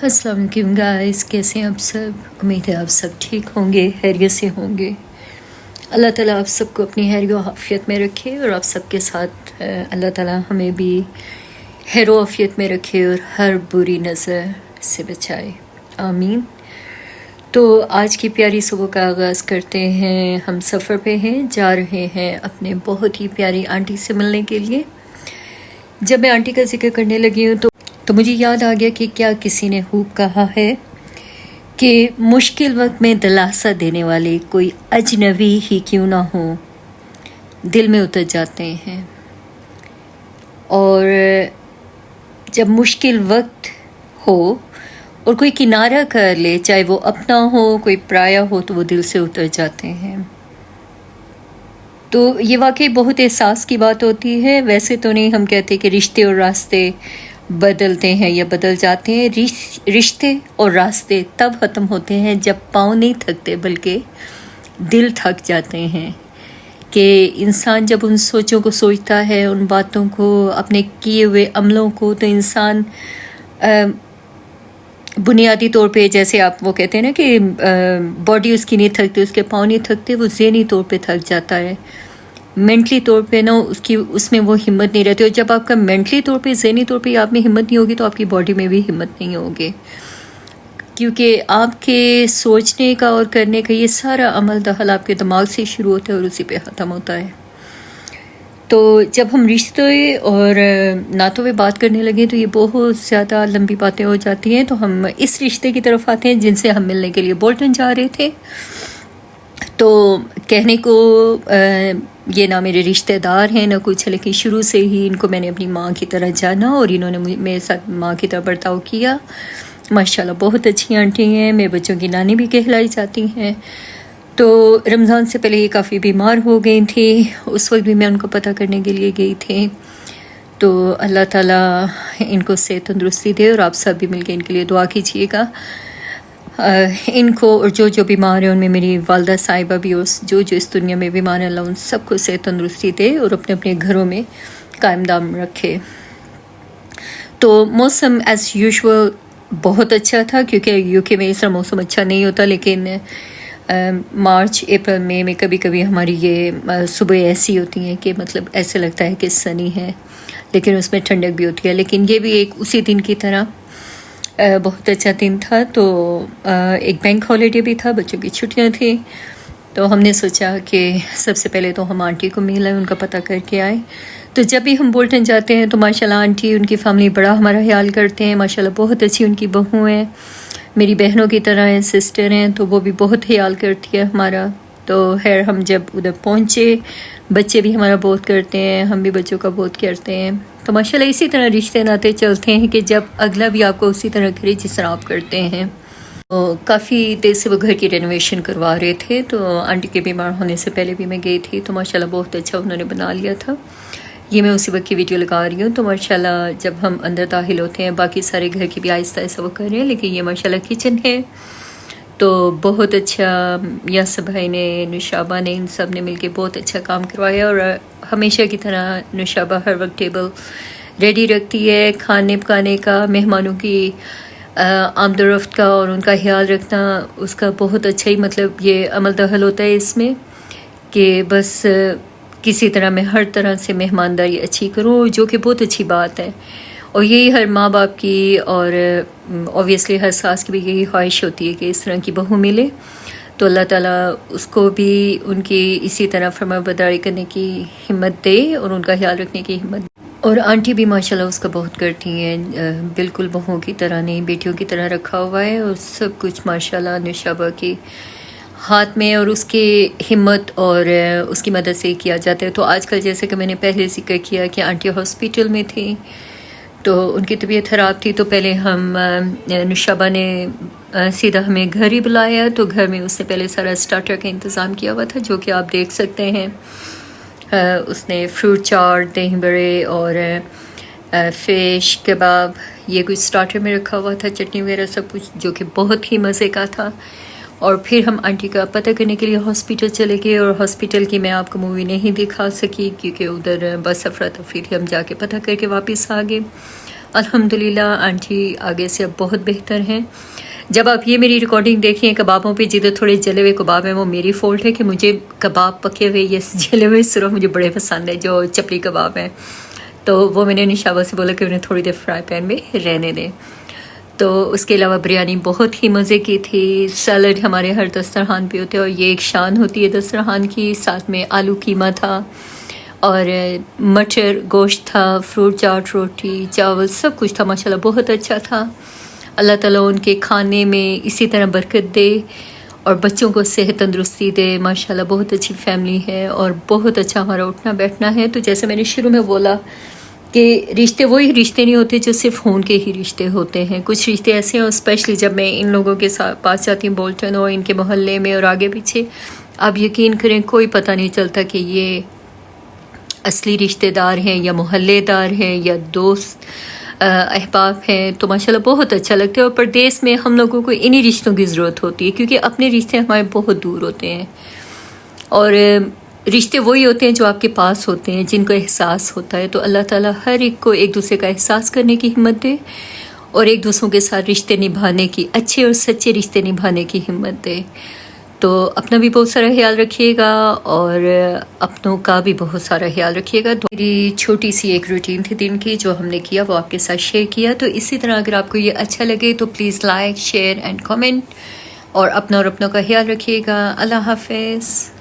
السلام علیکم گائز، کیسے ہیں آپ سب؟ امید ہے آپ سب ٹھیک ہوں گے، خیریت سے ہوں گے۔ اللہ تعالیٰ آپ سب کو اپنی خیر و عافیت میں رکھے اور آپ سب کے ساتھ اللہ تعالیٰ ہمیں بھی خیر و عافیت میں رکھے اور ہر بری نظر سے بچائے، آمین۔ تو آج کی پیاری صبح کا آغاز کرتے ہیں۔ ہم سفر پہ ہیں، جا رہے ہیں اپنے بہت ہی پیاری آنٹی سے ملنے کے لیے۔ جب میں آنٹی کا ذکر کرنے لگی ہوں تو مجھے یاد آ گیا کہ کیا کسی نے خوب کہا ہے کہ مشکل وقت میں دلاسا دینے والے کوئی اجنبی ہی کیوں نہ ہو، دل میں اتر جاتے ہیں۔ اور جب مشکل وقت ہو اور کوئی کنارہ کر لے، چاہے وہ اپنا ہو کوئی پرایا ہو، تو وہ دل سے اتر جاتے ہیں۔ تو یہ واقعی بہت احساس کی بات ہوتی ہے۔ ویسے تو نہیں ہم کہتے کہ رشتے اور راستے بدلتے ہیں یا بدل جاتے ہیں، رشتے اور راستے تب ختم ہوتے ہیں جب پاؤں نہیں تھکتے بلکہ دل تھک جاتے ہیں، کہ انسان جب ان سوچوں کو سوچتا ہے، ان باتوں کو، اپنے کیے ہوئے عملوں کو، تو انسان بنیادی طور پہ، جیسے آپ وہ کہتے ہیں نا کہ باڈی اس کی نہیں تھکتی، اس کے پاؤں نہیں تھکتے، وہ ذہنی طور پہ تھک جاتا ہے، مینٹلی طور پہ نا اس میں وہ ہمت نہیں رہتی۔ اور جب آپ کا مینٹلی طور پہ، ذہنی طور پہ آپ میں ہمت نہیں ہوگی تو آپ کی باڈی میں بھی ہمت نہیں ہوگی، کیونکہ آپ کے سوچنے کا اور کرنے کا یہ سارا عمل دخل آپ کے دماغ سے شروع ہوتا ہے اور اسی پہ ختم ہوتا ہے۔ تو جب ہم رشتے اور نعتوں پہ بات کرنے لگے تو یہ بہت زیادہ لمبی باتیں ہو جاتی ہیں، تو ہم اس رشتے کی طرف آتے ہیں جن سے ہم ملنے کے لیے بولٹن جا رہے تھے۔ تو کہنے کو یہ نہ میرے رشتہ دار ہیں نہ کچھ، لیکن شروع سے ہی ان کو میں نے اپنی ماں کی طرح جانا اور انہوں نے میرے ساتھ ماں کی طرح برتاؤ کیا۔ ماشاءاللہ بہت اچھی آنٹی ہیں، میرے بچوں کی نانی بھی کہلائی جاتی ہیں۔ تو رمضان سے پہلے یہ کافی بیمار ہو گئی تھی، اس وقت بھی میں ان کو پتہ کرنے کے لیے گئی تھی۔ تو اللہ تعالیٰ ان کو صحت تندرستی دے، اور آپ سب بھی مل کے ان کے لیے دعا کیجیے گا۔ ان کو اور جو بیمار ہیں ان میں میری والدہ صاحبہ بھی، اور جو اس دنیا میں بیمار ہیں، اللہ ان سب کو صحت تندرستی دے اور اپنے اپنے گھروں میں قائم دام رکھے۔ تو موسم ایز یوزول بہت اچھا تھا، کیونکہ یو کے میں اس طرح موسم اچھا نہیں ہوتا، لیکن مارچ اپریل مئی میں کبھی کبھی ہماری یہ صبح ایسی ہوتی ہیں کہ مطلب ایسے لگتا ہے کہ سنی ہے، لیکن اس میں ٹھنڈک بھی ہوتی ہے۔ لیکن یہ بھی ایک اسی دن کی طرح بہت اچھا دن تھا۔ تو ایک بینک ہالیڈے بھی تھا، بچوں کی چھٹیاں تھیں، تو ہم نے سوچا کہ سب سے پہلے تو ہم آنٹی کو ملیں، ان کا پتہ کر کے آئے۔ تو جب بھی ہم بولٹن جاتے ہیں تو ماشاءاللہ آنٹی، ان کی فیملی بڑا ہمارا خیال کرتے ہیں، ماشاءاللہ بہت اچھی ان کی بہو ہیں، میری بہنوں کی طرح ہیں، سسٹر ہیں، تو وہ بھی بہت خیال کرتی ہے ہمارا۔ تو خیر ہم جب ادھر پہنچے، بچے بھی ہمارا بہت کرتے ہیں، ہم بھی بچوں کا بہت کرتے ہیں۔ تو ماشاءاللہ اسی طرح رشتے ناطے چلتے ہیں کہ جب اگلا بھی آپ کو اسی طرح کرے جس طرح آپ کرتے ہیں۔ تو کافی دیر سے وہ گھر کی رینوویشن کروا رہے تھے، تو آنٹی کے بیمار ہونے سے پہلے بھی میں گئی تھی، تو ماشاءاللہ بہت اچھا انہوں نے بنا لیا تھا۔ یہ میں اسی وقت کی ویڈیو لگا رہی ہوں۔ تو ماشاءاللہ جب ہم اندر داخل ہوتے ہیں، باقی سارے گھر کی بھی آہستہ آہستہ وہ کر رہے ہیں، لیکن یہ ماشاءاللہ کچن ہے، تو بہت اچھا یاسر بھائی نے، نشابہ نے، ان سب نے مل کے بہت اچھا کام کروایا، اور ہمیشہ کی طرح نشابہ ہر وقت ٹیبل ریڈی رکھتی ہے کھانے پکانے کا، مہمانوں کی آمد و رفت کا اور ان کا خیال رکھنا، اس کا بہت اچھا ہی مطلب یہ عمل دخل ہوتا ہے اس میں، کہ بس کسی طرح میں ہر طرح سے مہمانداری اچھی کروں، جو کہ بہت اچھی بات ہے۔ اور یہی ہر ماں باپ کی اور اوبویسلی ہر ساس کی بھی یہی خواہش ہوتی ہے کہ اس طرح کی بہو ملے۔ تو اللہ تعالیٰ اس کو بھی ان کی اسی طرح فرمانبرداری کرنے کی ہمت دے اور ان کا خیال رکھنے کی ہمت دے۔ اور آنٹی بھی ماشاءاللہ اس کا بہت کرتی ہیں، بالکل بہوؤں کی طرح نہیں، بیٹیوں کی طرح رکھا ہوا ہے، اور سب کچھ ماشاءاللہ نشابہ کی ہاتھ میں اور اس کی ہمت اور اس کی مدد سے کیا جاتا ہے۔ تو آج کل جیسے کہ میں نے پہلے ذکر کیا کہ آنٹی ہاسپیٹل میں تھی، تو ان کی طبیعت خراب تھی، تو پہلے ہم نشابہ نے سیدھا ہمیں گھر ہی بلایا، تو گھر میں اس نے پہلے سارا اسٹارٹر کا انتظام کیا ہوا تھا، جو کہ آپ دیکھ سکتے ہیں۔ اس نے فروٹ چاٹ، دہی بڑے اور فش کباب یہ کچھ اسٹارٹر میں رکھا ہوا تھا، چٹنی وغیرہ سب کچھ، جو کہ بہت ہی مزے کا تھا۔ اور پھر ہم آنٹی کا پتہ کرنے کے لیے ہاسپیٹل چلے گئے، اور ہاسپیٹل کی میں آپ کو مووی نہیں دکھا سکی کیونکہ ادھر بس افراتفری تھی، ہم جا کے پتہ کر کے واپس آ گئے۔ الحمدللہ آنٹی آگے سے اب بہت بہتر ہیں. جب آپ یہ میری ریکارڈنگ دیکھیں کبابوں پہ جدھر تھوڑے جلے ہوئے کباب ہیں وہ میری فالٹ ہے کہ مجھے کباب پکے ہوئے یہ جلے ہوئے سرخ مجھے بڑے پسند ہیں جو چپلی کباب ہیں. تو وہ میں نے نشابہ سے بولا کہ انہیں تھوڑی دیر فرائی پین میں رہنے دیں. تو اس کے علاوہ بریانی بہت ہی مزے کی تھی. سیلڈ ہمارے ہر دسترخوان پہ ہوتے ہیں اور یہ ایک شان ہوتی ہے دسترخوان کی. ساتھ میں آلو قیمہ تھا اور مٹر گوشت تھا، فروٹ چاٹ، روٹی، چاول، سب کچھ تھا. ماشاءاللہ بہت اچھا تھا. اللہ تعالیٰ ان کے کھانے میں اسی طرح برکت دے اور بچوں کو صحت تندرستی دے. ماشاءاللہ بہت اچھی فیملی ہے اور بہت اچھا ہمارا اٹھنا بیٹھنا ہے. تو جیسے میں نے شروع میں بولا کہ رشتے وہی رشتے نہیں ہوتے جو صرف خون کے ہی رشتے ہوتے ہیں. کچھ رشتے ایسے ہیں اور اسپیشلی جب میں ان لوگوں کے پاس جاتی ہوں بولٹن اور ان کے محلے میں اور آگے پیچھے، آپ یقین کریں کوئی پتہ نہیں چلتا کہ یہ اصلی رشتہ دار ہیں یا محلے دار ہیں یا دوست احباب ہیں. تو ماشاءاللہ بہت اچھا لگتا ہے. اور پردیس میں ہم لوگوں کو انہی رشتوں کی ضرورت ہوتی ہے کیونکہ اپنے رشتے ہمارے بہت دور ہوتے ہیں اور رشتے وہی ہوتے ہیں جو آپ کے پاس ہوتے ہیں جن کو احساس ہوتا ہے. تو اللہ تعالیٰ ہر ایک کو ایک دوسرے کا احساس کرنے کی ہمت دے اور ایک دوسروں کے ساتھ رشتے نبھانے کی، اچھے اور سچے رشتے نبھانے کی ہمت دے. تو اپنا بھی بہت سارا خیال رکھیے گا اور اپنوں کا بھی بہت سارا خیال رکھیے گا. میری چھوٹی سی ایک روٹین تھی دن کی جو ہم نے کیا وہ آپ کے ساتھ شیئر کیا. تو اسی طرح اگر آپ کو یہ اچھا لگے تو please like, share and comment اور اپنا اور اپنوں کا خیال رکھیے گا. اللہ حافظ.